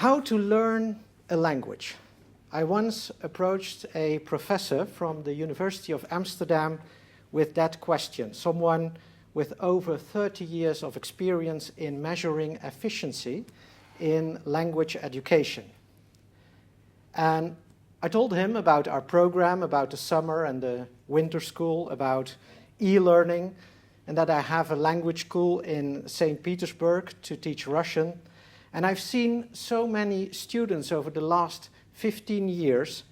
How to learn a language. I once approached a professor from the University of Amsterdam with that question, someone with over 30 years of experience in measuring efficiency in language education. And I told him about our program, about the summer and the winter school, about e-learning, and that I have a language school in St. Petersburg to teach Russian. And I've seen so many students over the last 15 years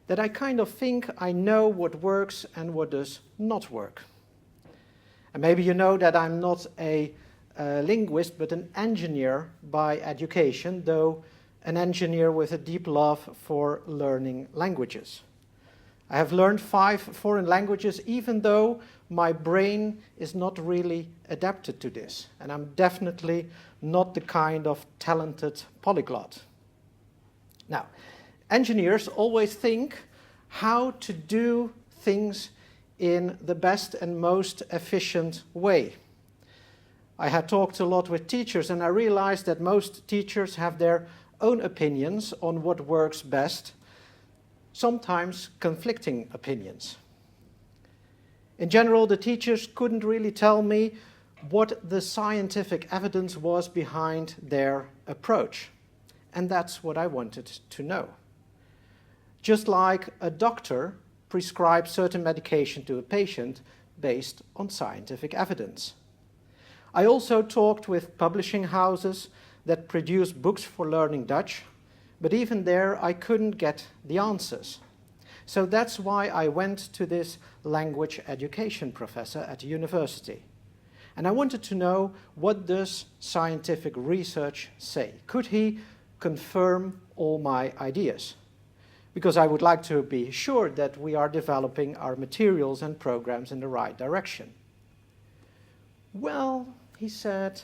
that I kind of think I know what works and what does not work. And maybe you know that I'm not a linguist, but an engineer by education, though an engineer with a deep love for learning languages. I have learned 5 foreign languages, even though my brain is not really adapted to this. And I'm definitely not the kind of talented polyglot. Now, engineers always think how to do things in the best and most efficient way. I had talked a lot with teachers, and I realized that most teachers have their own opinions on what works best, sometimes conflicting opinions. In general, the teachers couldn't really tell me what the scientific evidence was behind their approach. And that's what I wanted to know. Just like a doctor prescribes certain medication to a patient based on scientific evidence. I also talked with publishing houses that produce books for learning Dutch, but even there I couldn't get the answers. So that's why I went to this language education professor at the university. And I wanted to know, what does scientific research say? Could he confirm all my ideas? Because I would like to be sure that we are developing our materials and programs in the right direction. Well, he said,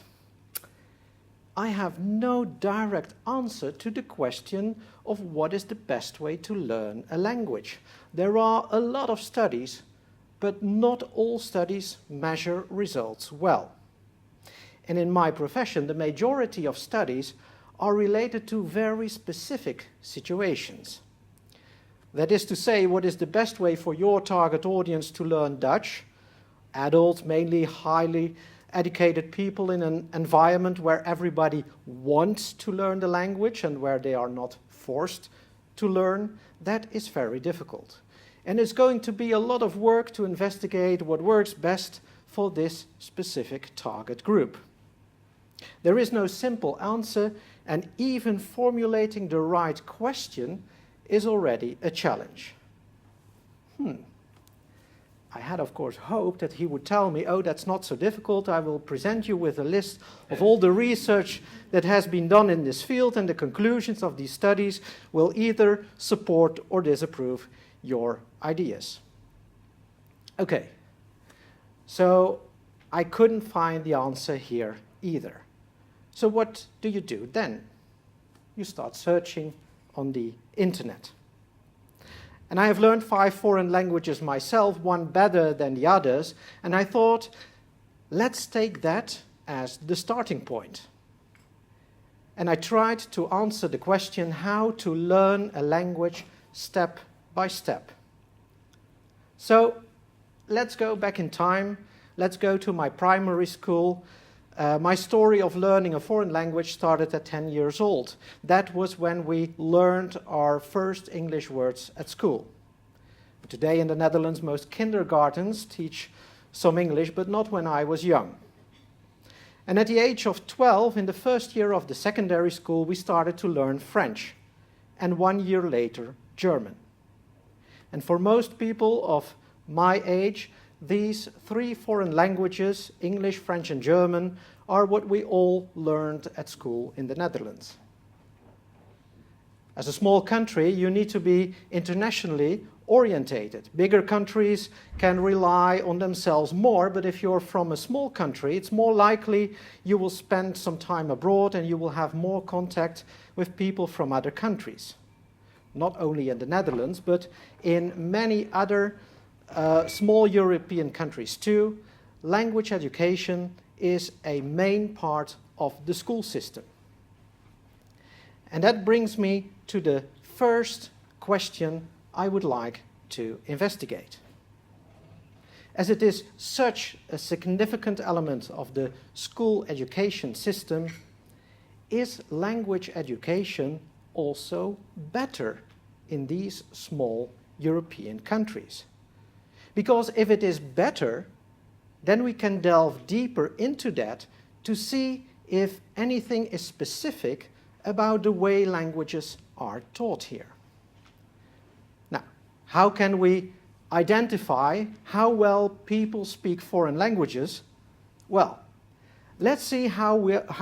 I have no direct answer to the question of what is the best way to learn a language. There are a lot of studies, but not all studies measure results well. And in my profession, the majority of studies are related to very specific situations. That is to say, what is the best way for your target audience to learn Dutch? Adults, mainly highly educated people in an environment where everybody wants to learn the language and where they are not forced to learn, that is very difficult. And it's going to be a lot of work to investigate what works best for this specific target group. There is no simple answer, and even formulating the right question is already a challenge. I had, of course, hoped that he would tell me, oh, that's not so difficult. I will present you with a list of all the research that has been done in this field, and the conclusions of these studies will either support or disapprove your ideas. Okay, so I couldn't find the answer here either. So what do you do then? You start searching on the internet. And I have learned 5 foreign languages myself, one better than the others, and I thought, let's take that as the starting point. And I tried to answer the question how to learn a language step by step. So let's go back in time. Let's go to my primary school. My story of learning a foreign language started at 10 years old. That was when we learned our first English words at school. Today in the Netherlands, most kindergartens teach some English, but not when I was young. And at the age of 12, in the first year of the secondary school, we started to learn French, and 1 year later, German. And for most people of my age, these 3 foreign languages, English, French, and German, are what we all learned at school in the Netherlands. As a small country, you need to be internationally orientated. Bigger countries can rely on themselves more, but if you're from a small country, it's more likely you will spend some time abroad and you will have more contact with people from other countries. Not only in the Netherlands, but in many other small European countries too. Language education is a main part of the school system. And that brings me to the first question I would like to investigate. As it is such a significant element of the school education system, is language education also better in these small European countries? Because if it is better, then we can delve deeper into that to see if anything is specific about the way languages are taught here. Now, how can we identify how well people speak foreign languages? Well, let's see how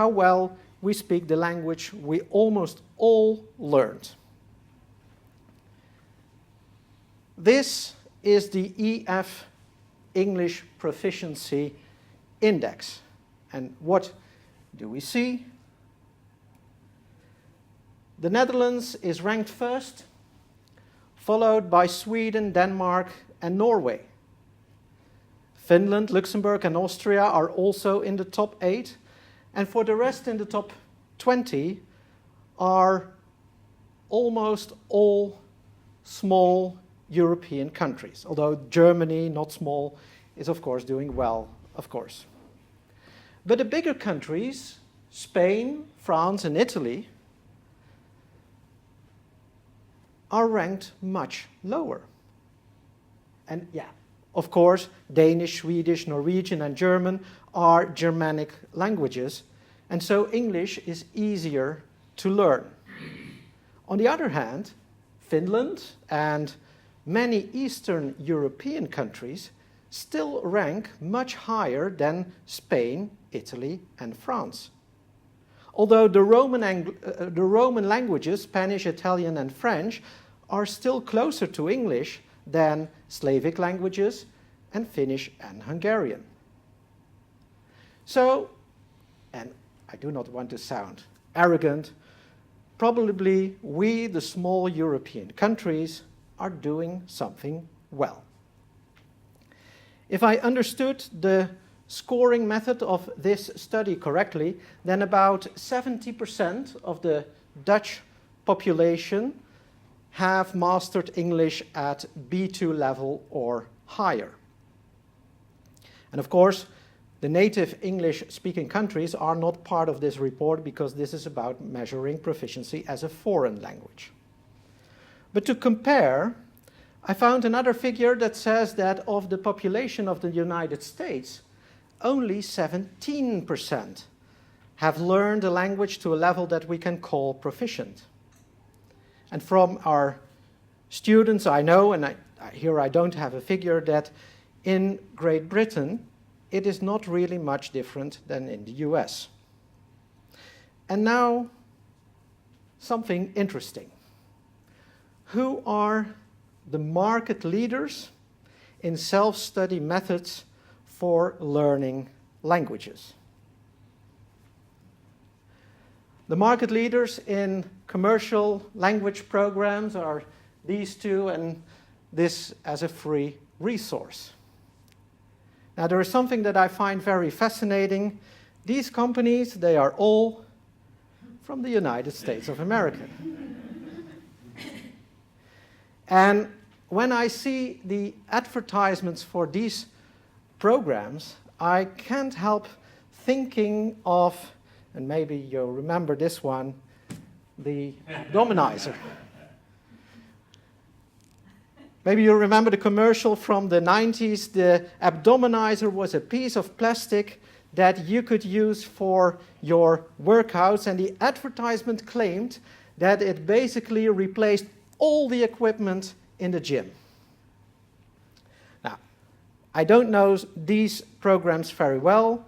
well we speak the language we almost all learned. This is the EF English Proficiency Index. And what do we see? The Netherlands is ranked first, followed by Sweden, Denmark, and Norway. Finland, Luxembourg, and Austria are also in the top 8, and for the rest in the top 20 are almost all small European countries, although Germany, not small, is of course doing well, of course. But the bigger countries, Spain, France, and Italy, are ranked much lower. And yeah, of course, Danish, Swedish, Norwegian, and German are Germanic languages, and so English is easier to learn. On the other hand, Finland and many Eastern European countries still rank much higher than Spain, Italy, and France. Although the Roman languages, Spanish, Italian, and French, are still closer to English than Slavic languages and Finnish and Hungarian. So, and I do not want to sound arrogant, probably we, the small European countries, are doing something well. If I understood the scoring method of this study correctly, then about 70% of the Dutch population have mastered English at B2 level or higher. And of course, the native English-speaking countries are not part of this report because this is about measuring proficiency as a foreign language. But to compare, I found another figure that says that of the population of the United States, only 17% have learned a language to a level that we can call proficient. And from our students I know, and here I don't have a figure, that in Great Britain it is not really much different than in the US. And now, something interesting. Who are the market leaders in self-study methods for learning languages? The market leaders in commercial language programs are these two, and this as a free resource. Now, there is something that I find very fascinating. These companies, they are all from the United States of America. And when I see the advertisements for these programs, I can't help thinking of, and maybe you'll remember this one, the abdominizer. Maybe you remember the commercial from the 90s. The abdominizer was a piece of plastic that you could use for your workouts, and the advertisement claimed that it basically replaced all the equipment in the gym. Now, I don't know these programs very well,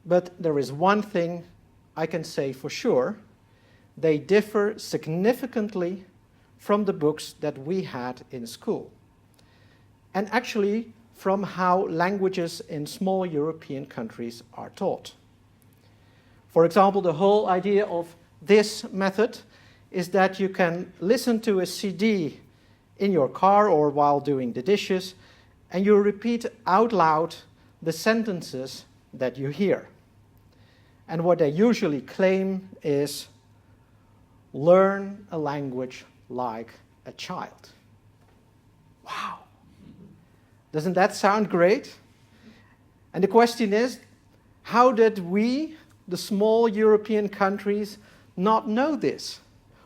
but there is one thing I can say for sure. They differ significantly from the books that we had in school, and actually from how languages in small European countries are taught. For example, the whole idea of this method is that you can listen to a CD in your car or while doing the dishes, and you repeat out loud the sentences that you hear. And what they usually claim is, learn a language like a child. Wow. Doesn't that sound great? And the question is, how did we, the small European countries, not know this?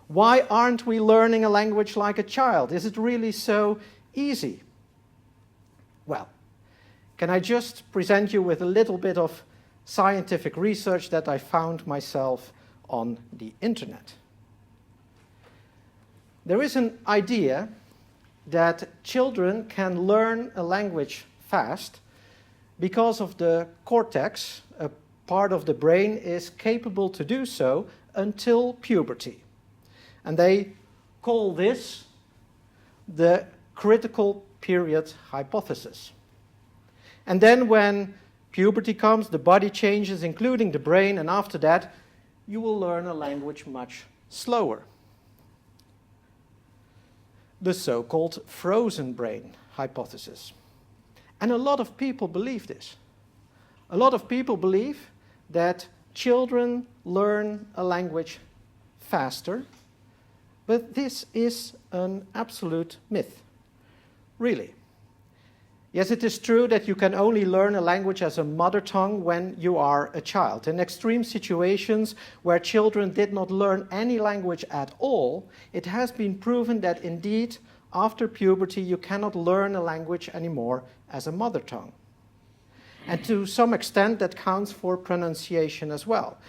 Why aren't we learning a language like a child? Is it really so easy? Well, can I just present you with a little bit of scientific research that I found myself on the internet? There is an idea that children can learn a language fast because of the cortex, a part of the brain is capable to do so until puberty. And they call this the critical period hypothesis. And then when puberty comes, the body changes, including the brain, and after that, you will learn a language much slower. The so-called frozen brain hypothesis. And a lot of people believe this. A lot of people believe that children learn a language faster, but this is an absolute myth. Really. Yes, it is true that you can only learn a language as a mother tongue when you are a child. In extreme situations where children did not learn any language at all, it has been proven that indeed, after puberty, you cannot learn a language anymore as a mother tongue. And to some extent, that counts for pronunciation as well.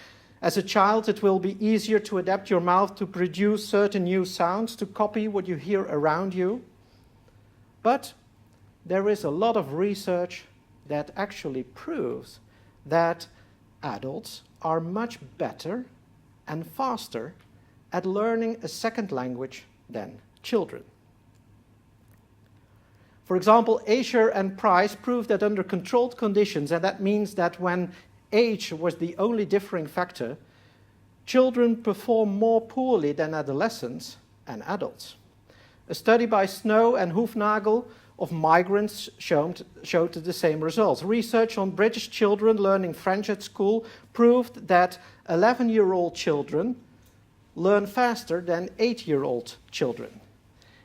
As a child, it will be easier to adapt your mouth to produce certain new sounds, to copy what you hear around you. But there is a lot of research that actually proves that adults are much better and faster at learning a second language than children. For example, Asher and Price proved that under controlled conditions, and that means that when age was the only differing factor, children perform more poorly than adolescents and adults. A study by Snow and Hoefnagel of migrants showed the same results. Research on British children learning French at school proved that 11-year-old children learn faster than 8-year-old children.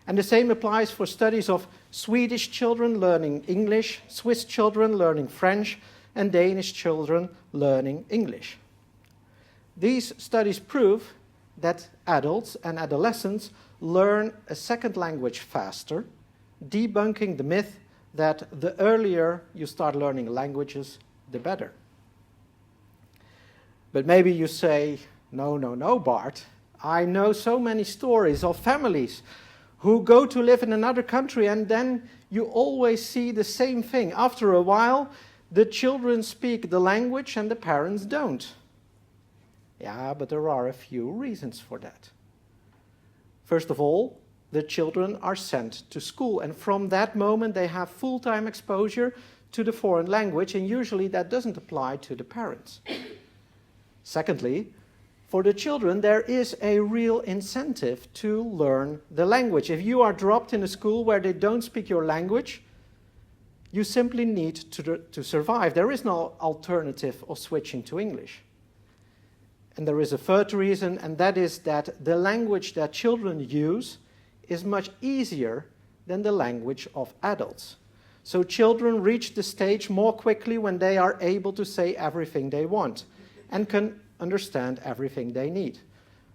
And the same applies for studies of Swedish children learning English, Swiss children learning French, and Danish children learning English. These studies prove that adults and adolescents learn a second language faster, debunking the myth that the earlier you start learning languages, the better. But maybe you say, no, Bart. I know so many stories of families who go to live in another country and then you always see the same thing. After a while, the children speak the language and the parents don't. Yeah, but there are a few reasons for that. First of all, the children are sent to school, and from that moment they have full-time exposure to the foreign language, and usually that doesn't apply to the parents. Secondly, for the children there is a real incentive to learn the language. If you are dropped in a school where they don't speak your language, you simply need to survive. There is no alternative of switching to English. And there is a third reason, and that is that the language that children use is much easier than the language of adults. So children reach the stage more quickly when they are able to say everything they want and can understand everything they need.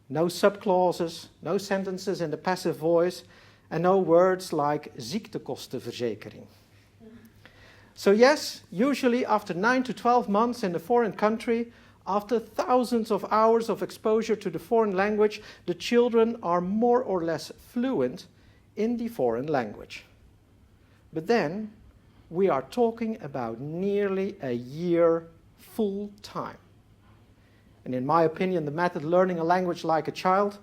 No subclauses, no sentences in the passive voice, and no words like ziektekostenverzekering. So yes, usually after 9 to 12 months in a foreign country, after thousands of hours of exposure to the foreign language, the children are more or less fluent in the foreign language. But then, we are talking about nearly a year full time. And in my opinion, the method learning a language like a child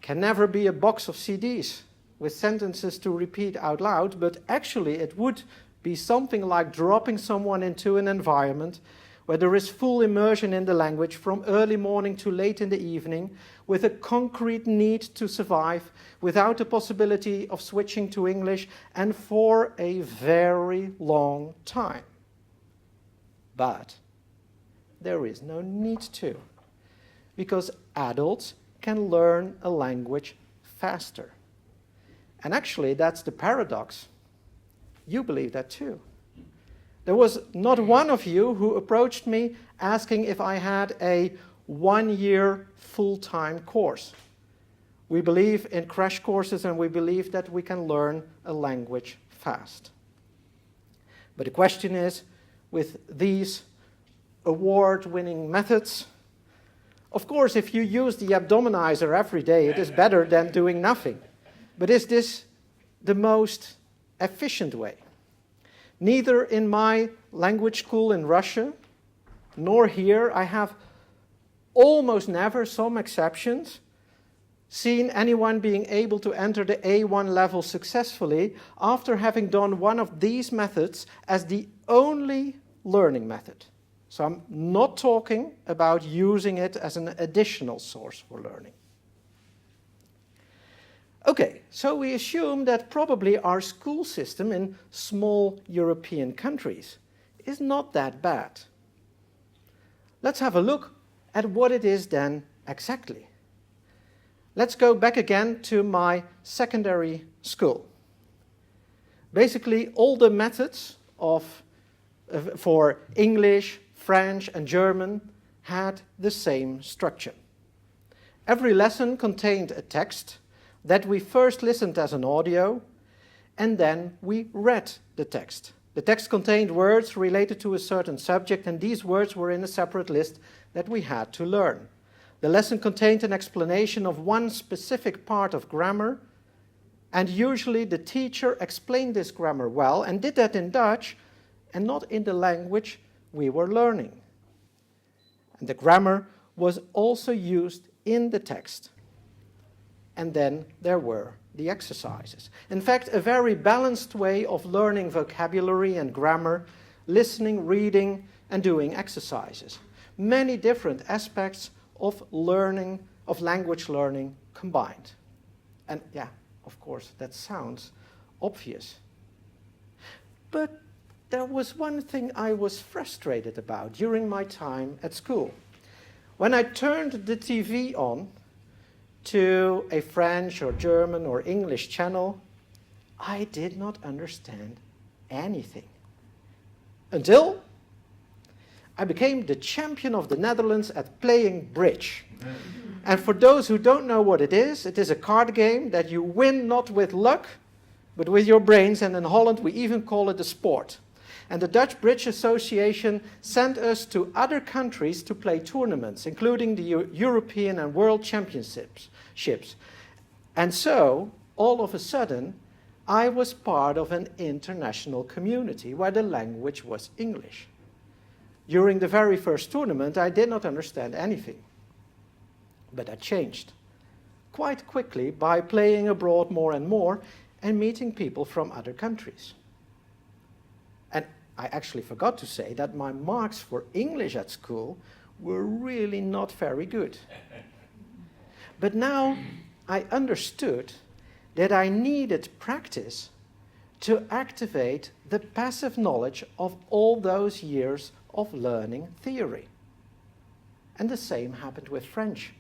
can never be a box of CDs with sentences to repeat out loud, but actually it would be something like dropping someone into an environment where there is full immersion in the language from early morning to late in the evening, with a concrete need to survive, without the possibility of switching to English, and for a very long time. But there is no need to, because adults can learn a language faster. And actually, that's the paradox. You believe that too. There was not one of you who approached me asking if I had a 1-year full-time course. We believe in crash courses, and we believe that we can learn a language fast. But the question is, with these award-winning methods, of course, if you use the abdominizer every day, it is better than doing nothing. But is this the most efficient way? Neither in my language school in Russia, nor here, I have almost never, some exceptions, seen anyone being able to enter the A1 level successfully after having done one of these methods as the only learning method. So I'm not talking about using it as an additional source for learning. Okay, so we assume that probably our school system in small European countries is not that bad. Let's have a look at what it is then exactly. Let's go back again to my secondary school. Basically, all the methods for English, French, and German had the same structure. Every lesson contained a text that we first listened as an audio, and then we read the text. The text contained words related to a certain subject, and these words were in a separate list that we had to learn. The lesson contained an explanation of one specific part of grammar, and usually the teacher explained this grammar well and did that in Dutch and not in the language we were learning. And the grammar was also used in the text. And then there were the exercises. In fact, a very balanced way of learning vocabulary and grammar, listening, reading, and doing exercises. Many different aspects of learning, of language learning combined. And yeah, of course, that sounds obvious. But there was one thing I was frustrated about during my time at school. When I turned the TV on to a French or German or English channel, I did not understand anything. Until I became the champion of the Netherlands at playing bridge. And for those who don't know what it is a card game that you win not with luck, but with your brains, and in Holland we even call it a sport. And the Dutch Bridge Association sent us to other countries to play tournaments, including the European and World Championships. And so, all of a sudden, I was part of an international community where the language was English. During the very first tournament, I did not understand anything. But that changed quite quickly by playing abroad more and more and meeting people from other countries. And I actually forgot to say that my marks for English at school were really not very good. But now I understood that I needed practice to activate the passive knowledge of all those years of learning theory. And the same happened with French.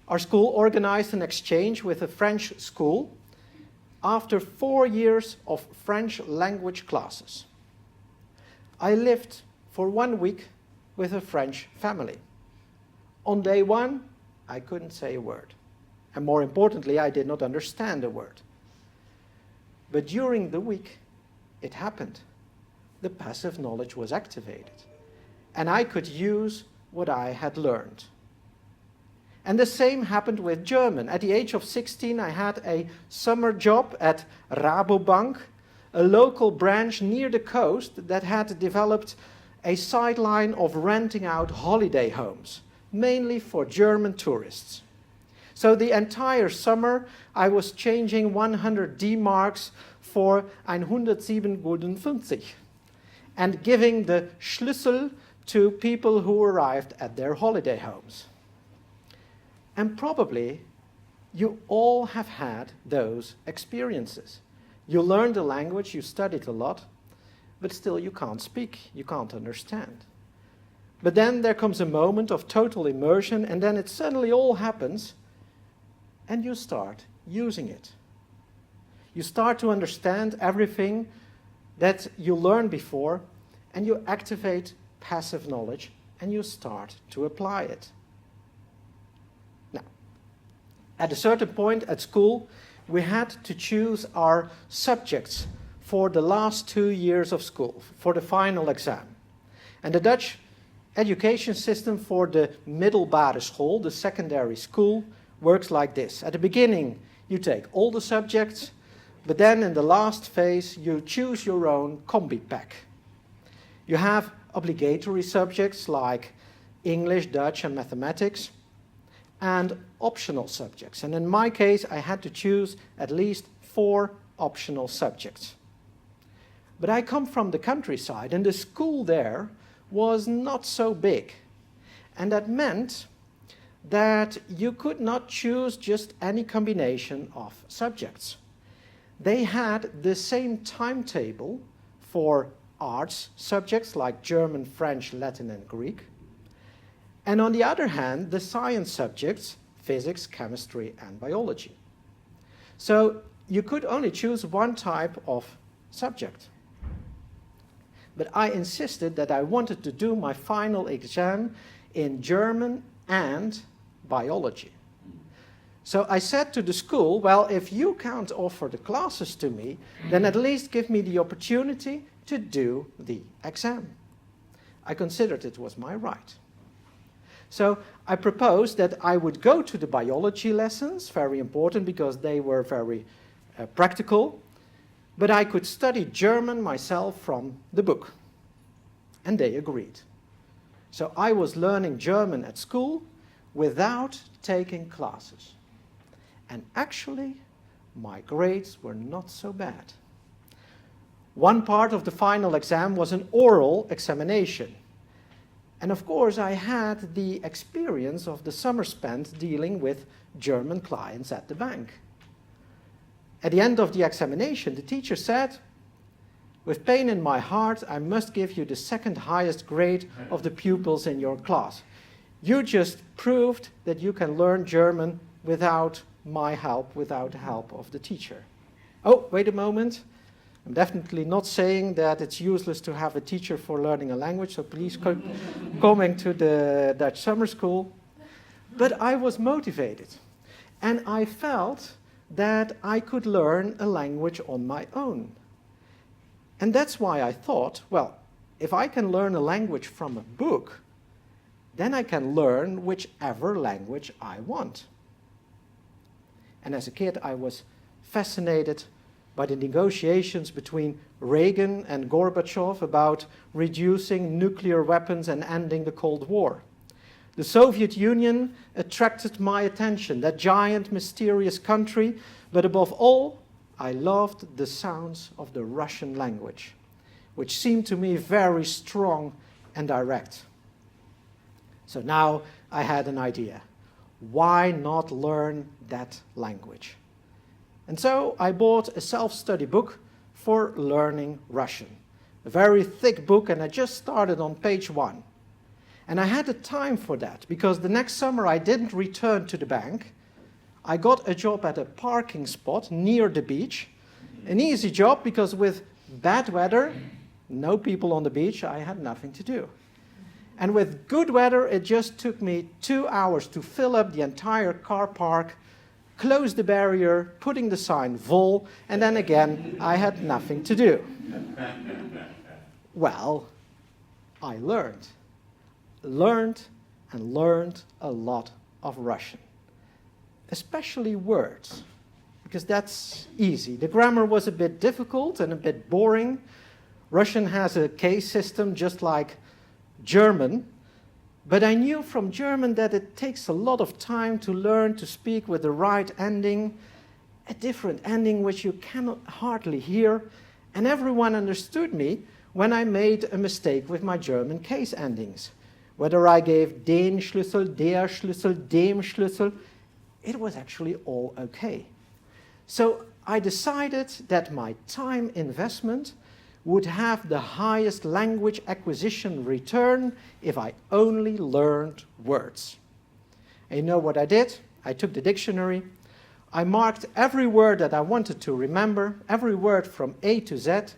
Our school organized an exchange with a French school after 4 years of French language classes. I lived for 1 week with a French family. On day 1, I couldn't say a word. And more importantly, I did not understand a word. But during the week, it happened. The passive knowledge was activated. And I could use what I had learned. And the same happened with German. At the age of 16, I had a summer job at Rabobank, a local branch near the coast that had developed a sideline of renting out holiday homes, mainly for German tourists. So the entire summer, I was changing 100 D-marks for 107,50 and giving the Schlüssel to people who arrived at their holiday homes. And probably you all have had those experiences. You learned the language, you studied a lot, but still you can't speak, you can't understand. But then there comes a moment of total immersion, and then it suddenly all happens, and you start using it. You start to understand everything that you learned before, and you activate passive knowledge, and you start to apply it. Now, at a certain point at school, we had to choose our subjects for the last 2 years of school, for the final exam. And the Dutch education system for the middelbare school, the secondary school, works like this. At the beginning, you take all the subjects, but then in the last phase, you choose your own combi pack. You have obligatory subjects like English, Dutch, and mathematics, and optional subjects. And in my case, I had to choose at least 4 optional subjects. But I come from the countryside, and the school there was not so big. And that meant that you could not choose just any combination of subjects. They had the same timetable for arts subjects like German, French, Latin, and Greek. And on the other hand, the science subjects, physics, chemistry, and biology. So you could only choose one type of subject. But I insisted that I wanted to do my final exam in German and biology. So I said to the school, well, if you can't offer the classes to me, then at least give me the opportunity to do the exam. I considered it was my right. So I proposed that I would go to the biology lessons, very important because they were very practical, but I could study German myself from the book. And they agreed. So I was learning German at school without taking classes. And actually, my grades were not so bad. One part of the final exam was an oral examination. And of course, I had the experience of the summer spent dealing with German clients at the bank. At the end of the examination, the teacher said, "With pain in my heart, I must give you the second highest grade of the pupils in your class. You just proved that you can learn German without my help, without the help of the teacher." Oh, wait a moment. I'm definitely not saying that it's useless to have a teacher for learning a language, so please coming to the Dutch summer school. But I was motivated, and I felt that I could learn a language on my own. And that's why I thought, well, if I can learn a language from a book, then I can learn whichever language I want. And as a kid, I was fascinated by the negotiations between Reagan and Gorbachev about reducing nuclear weapons and ending the Cold War. The Soviet Union attracted my attention, that giant, mysterious country, but above all, I loved the sounds of the Russian language, which seemed to me very strong and direct. So now I had an idea. Why not learn that language? And so I bought a self-study book for learning Russian. A very thick book, and I just started on page 1. And I had the time for that, because the next summer I didn't return to the bank. I got a job at a parking spot near the beach. An easy job, because with bad weather, no people on the beach, I had nothing to do. And with good weather, it just took me 2 hours to fill up the entire car park, close the barrier, putting the sign vol, and then again, I had nothing to do. Well, I learned and learned a lot of Russian, especially words, because that's easy. The grammar was a bit difficult and a bit boring. Russian has a case system just like German, but I knew from German that it takes a lot of time to learn to speak with the right ending, a different ending which you cannot hardly hear, and everyone understood me when I made a mistake with my German case endings. Whether I gave den Schlüssel, der Schlüssel, dem Schlüssel, it was actually all okay. So I decided that my time investment would have the highest language acquisition return if I only learned words. And you know what I did? I took the dictionary, I marked every word that I wanted to remember, every word from A to Z,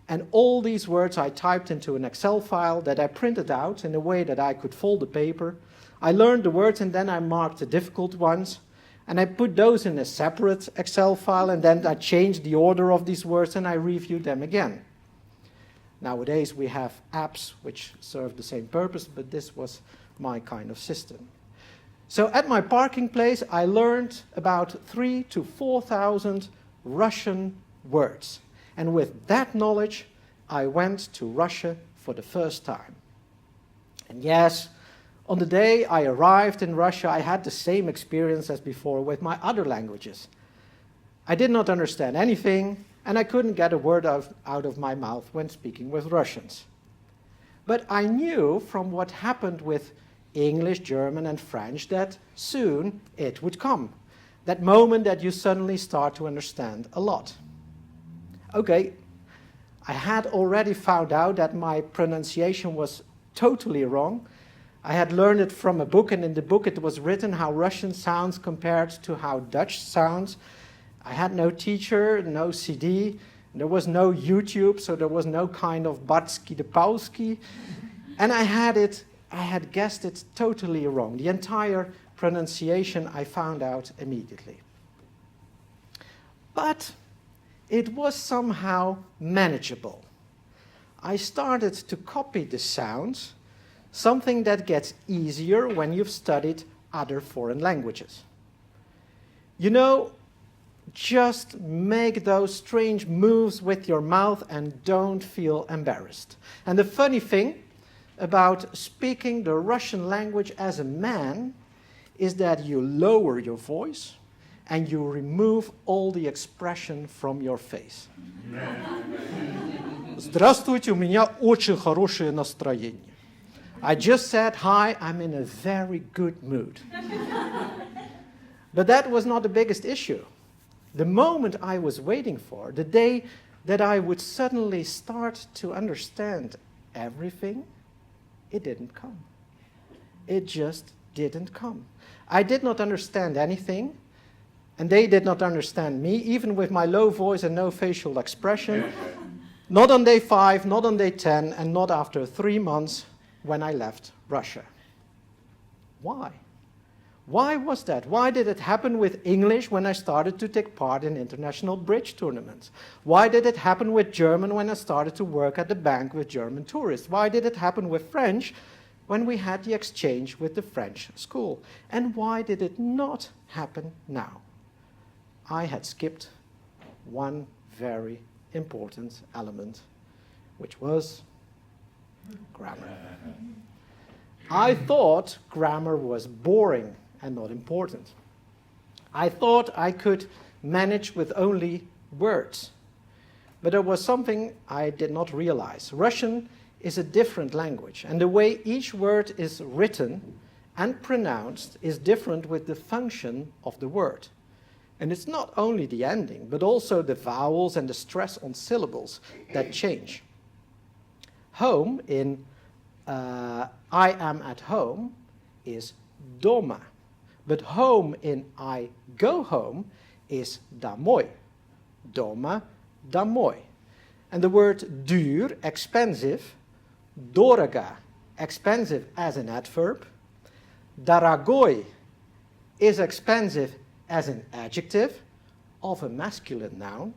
and all these words I typed into an Excel file that I printed out in a way that I could fold the paper. I learned the words and then I marked the difficult ones, and I put those in a separate Excel file, and then I changed the order of these words and I reviewed them again. Nowadays we have apps which serve the same purpose, but this was my kind of system. So at my parking place I learned about 3,000 to 4,000 Russian words. And with that knowledge I went to Russia for the first time. And yes, on the day I arrived in Russia I had the same experience as before with my other languages. I did not understand anything, and I couldn't get a word out of my mouth when speaking with Russians. But I knew from what happened with English, German and French that soon it would come. That moment that you suddenly start to understand a lot. Okay, I had already found out that my pronunciation was totally wrong. I had learned it from a book, and in the book it was written how Russian sounds compared to how Dutch sounds. I had no teacher, no CD, there was no YouTube, so there was no kind of Bart de Pau. And I had guessed it totally wrong. The entire pronunciation I found out immediately. But it was somehow manageable. I started to copy the sounds, something that gets easier when you've studied other foreign languages. You know, just make those strange moves with your mouth and don't feel embarrassed. And the funny thing about speaking the Russian language as a man is that you lower your voice and you remove all the expression from your face. Здравствуйте, у меня очень хорошее настроение. I just said, hi, I'm in a very good mood. But that was not the biggest issue. The moment I was waiting for, the day that I would suddenly start to understand everything, it didn't come. It just didn't come. I did not understand anything, and they did not understand me, even with my low voice and no facial expression. Not on day 5, not on day 10, and not after 3 months when I left Russia. Why? Why was that? Why did it happen with English when I started to take part in international bridge tournaments? Why did it happen with German when I started to work at the bank with German tourists? Why did it happen with French when we had the exchange with the French school? And why did it not happen now? I had skipped one very important element, which was grammar. I thought grammar was boring and not important. I thought I could manage with only words. But there was something I did not realize. Russian is a different language, and the way each word is written and pronounced is different with the function of the word. And it's not only the ending, but also the vowels and the stress on syllables that change. Home in I am at home is doma. But home in I go home is домой. Doma, домой. And the word duur, expensive, дорого, expensive as an adverb. Дорогой is expensive as an adjective of a masculine noun.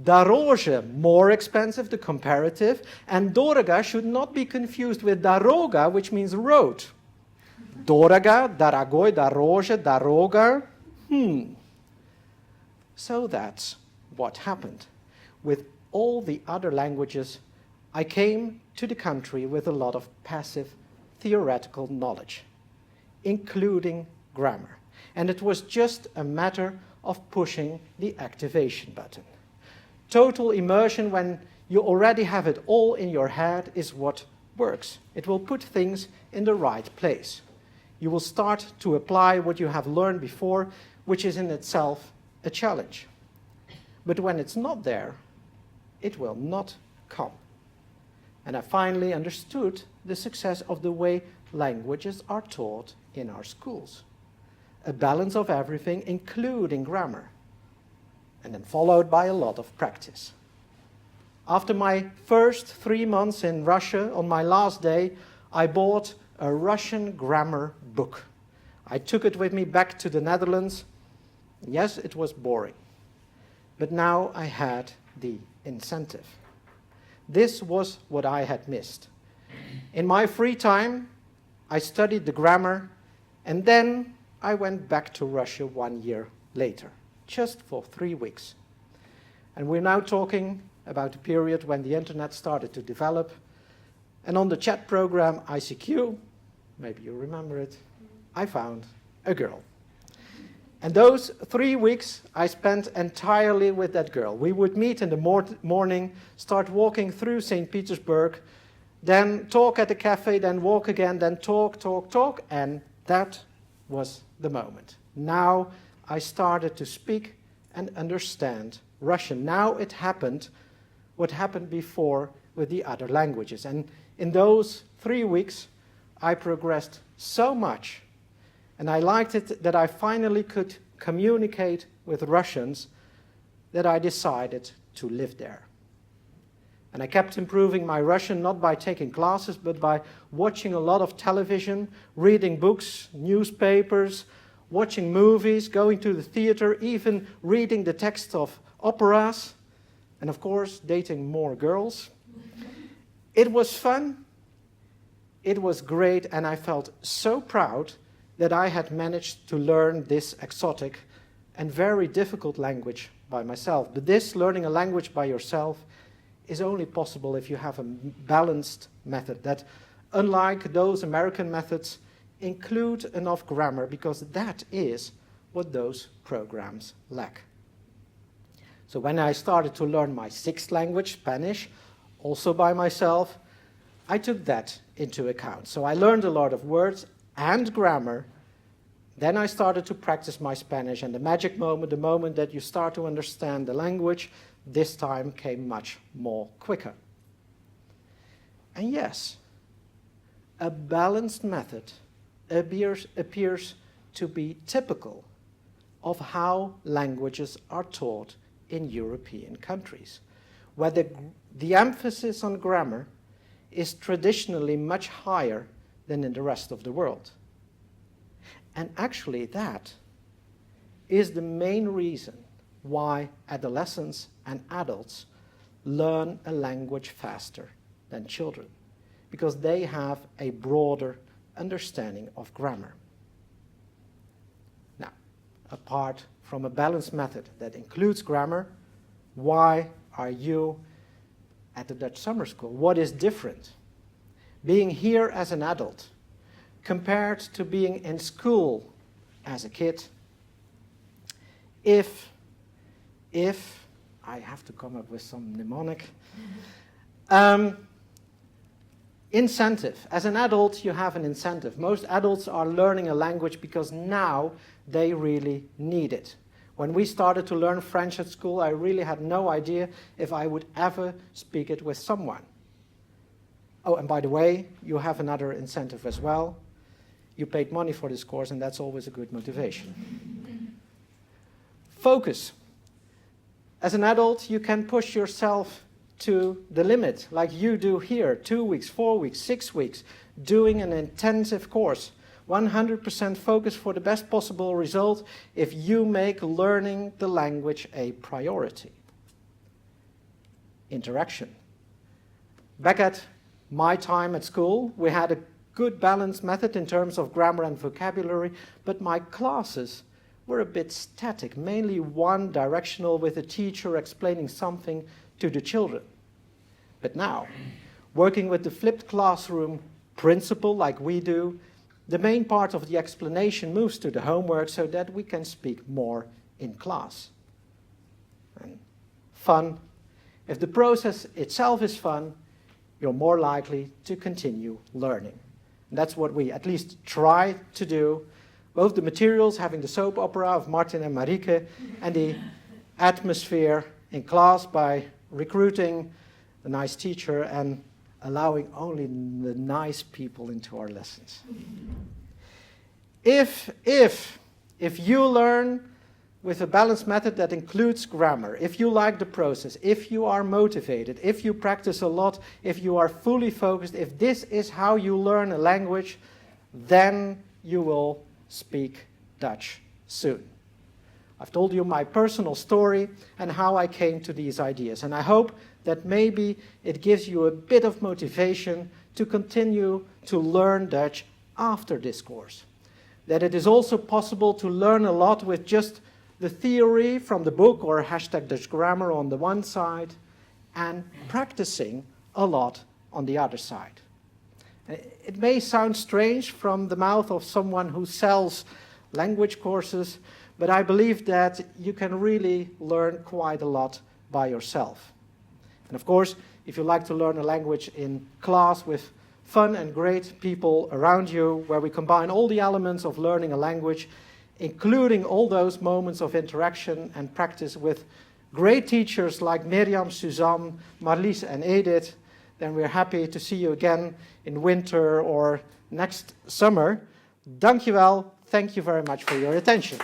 Дороже, more expensive, the comparative. And дорого should not be confused with дорога, which means road. Дорого, дорогой, дороже, дорога. So that's what happened. With all the other languages, I came to the country with a lot of passive theoretical knowledge, including grammar. And it was just a matter of pushing the activation button. Total immersion, when you already have it all in your head, is what works. It will put things in the right place. You will start to apply what you have learned before, which is in itself a challenge. But when it's not there, it will not come. And I finally understood the success of the way languages are taught in our schools. a balance of everything, including grammar, and then followed by a lot of practice. After my first 3 months in Russia, on my last day, I bought a Russian grammar book. I took it with me back to the Netherlands. Yes, it was boring, but now I had the incentive. This was what I had missed. In my free time, I studied the grammar, and then I went back to Russia 1 year later, just for 3 weeks. And we're now talking about a period when the internet started to develop, and on the chat program ICQ, maybe you remember it, I found a girl. And those 3 weeks I spent entirely with that girl. We would meet in the morning, start walking through St. Petersburg, then talk at the cafe, then walk again, then talk, and that was the moment. Now I started to speak and understand Russian. Now it happened what happened before with the other languages. And in those 3 weeks, I progressed so much, and I liked it that I finally could communicate with Russians that I decided to live there. And I kept improving my Russian not by taking classes, but by watching a lot of television, reading books, newspapers, watching movies, going to the theater, even reading the text of operas, and of course, dating more girls. It was fun, it was great, and I felt so proud that I had managed to learn this exotic and very difficult language by myself. But this, learning a language by yourself, is only possible if you have a balanced method that, unlike those American methods, include enough grammar, because that is what those programs lack. So when I started to learn my 6th language, Spanish, also by myself, I took that into account. So I learned a lot of words and grammar. Then I started to practice my Spanish, and the magic moment, the moment that you start to understand the language, this time came much more quicker. And yes, a balanced method appears to be typical of how languages are taught in European countries, where the emphasis on grammar is traditionally much higher than in the rest of the world. And actually that is the main reason why adolescents and adults learn a language faster than children, because they have a broader understanding of grammar. Now, apart from a balanced method that includes grammar, why are you at the Dutch summer school? What is different being here as an adult compared to being in school as a kid? If I have to come up with some mnemonic. Incentive. As an adult, you have an incentive. Most adults are learning a language because now they really need it. When we started to learn French at school, I really had no idea if I would ever speak it with someone. Oh, and by the way, you have another incentive as well. You paid money for this course, and that's always a good motivation. Focus. As an adult, you can push yourself to the limit, like you do here, 2 weeks, 4 weeks, 6 weeks, doing an intensive course. 100% focus for the best possible result if you make learning the language a priority. Interaction. Back at my time at school, we had a good balanced method in terms of grammar and vocabulary, but my classes were a bit static, mainly one directional with a teacher explaining something to the children. But now, working with the flipped classroom principle like we do, the main part of the explanation moves to the homework so that we can speak more in class. And fun. If the process itself is fun, you're more likely to continue learning. And that's what we at least try to do. Both the materials, having the soap opera of Martin and Marieke, and the atmosphere in class by recruiting a nice teacher and allowing only the nice people into our lessons. If If you learn with a balanced method that includes grammar, if you like the process, if you are motivated, if you practice a lot, if you are fully focused, if this is how you learn a language, then you will speak Dutch soon. I've told you my personal story and how I came to these ideas, and I hope that maybe it gives you a bit of motivation to continue to learn Dutch after this course. That it is also possible to learn a lot with just the theory from the book or #Dutch grammar on the one side and practicing a lot on the other side. It may sound strange from the mouth of someone who sells language courses, but I believe that you can really learn quite a lot by yourself. And of course, if you like to learn a language in class with fun and great people around you, where we combine all the elements of learning a language, including all those moments of interaction and practice with great teachers like Mirjam, Suzanne, Marlies and Edith, then we're happy to see you again in winter or next summer. Dankjewel. Thank you very much for your attention.